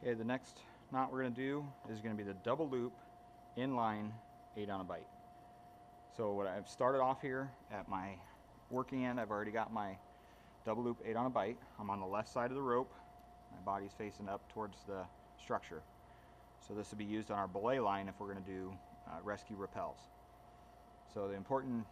Okay, the next knot we're going to do is going to be the double loop inline 8 on a bite. So what I've started off here at my working end, I've already got my double loop 8 on a bite. I'm on the left side of the rope. My body's facing up towards the structure. So this will be used on our belay line if we're going to do rescue rappels. So the important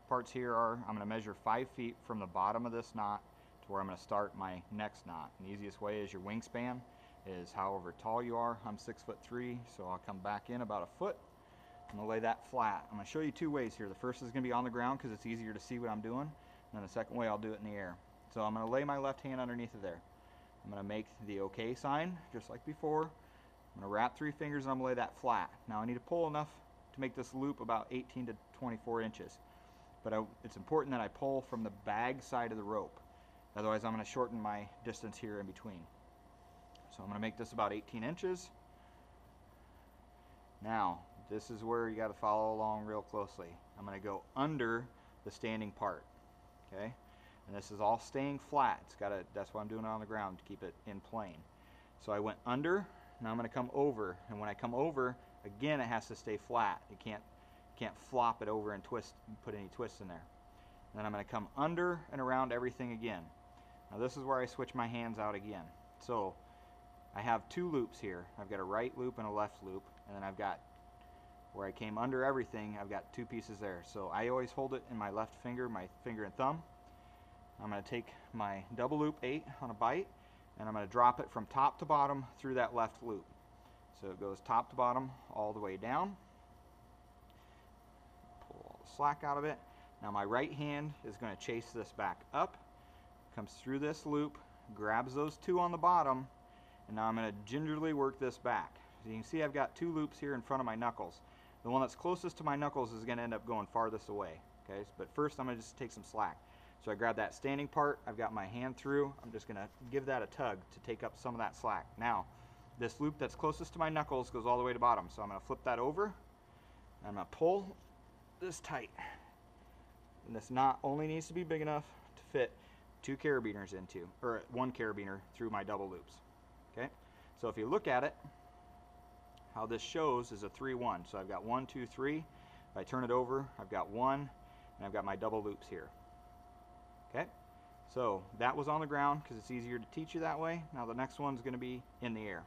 parts here are I'm going to measure 5 feet from the bottom of this knot to where I'm going to start my next knot. And the easiest way is your wingspan is however tall you are. I'm 6'3", so I'll come back in about a foot. I'm going to lay that flat. I'm going to show you 2 ways here. The first is going to be on the ground because it's easier to see what I'm doing. And then the second way I'll do it in the air. So I'm going to lay my left hand underneath of there. I'm going to make the OK sign just like before. I'm going to wrap 3 fingers and I'm going to lay that flat. Now I need to pull enough to make this loop about 18 to 24 inches. But it's important that I pull from the bag side of the rope. Otherwise I'm going to shorten my distance here in between. So I'm going to make this about 18 inches. Now, this is where you got to follow along real closely. I'm going to go under the standing part. Okay? And this is all staying flat. That's why I'm doing it on the ground, to keep it in plane. So I went under, now I'm going to come over. And when I come over, again it has to stay flat. You can't flop it over and twist and put any twists in there. And then I'm going to come under and around everything again. Now this is where I switch my hands out again. So I have 2 loops here. I've got a right loop and a left loop, and then I've got where I came under everything, I've got 2 pieces there. So I always hold it in my left finger, my finger and thumb. I'm going to take my double loop 8 on a bite, and I'm going to drop it from top to bottom through that left loop. So it goes top to bottom all the way down. Pull all the slack out of it. Now my right hand is going to chase this back up, comes through this loop, grabs those 2 on the bottom, and now I'm going to gingerly work this back. So you can see I've got 2 loops here in front of my knuckles. The one that's closest to my knuckles is going to end up going farthest away. Okay, but first I'm going to just take some slack. So I grab that standing part, I've got my hand through, I'm just going to give that a tug to take up some of that slack. Now, this loop that's closest to my knuckles goes all the way to bottom, so I'm going to flip that over, and I'm going to pull this tight. And this knot only needs to be big enough to fit 2 carabiners into, or 1 carabiner through my double loops. Okay, so if you look at it, how this shows is a 3-1. So I've got 1, 2, 3. If I turn it over, I've got 1, and I've got my double loops here. Okay, so that was on the ground because it's easier to teach you that way. Now the next one's going to be in the air.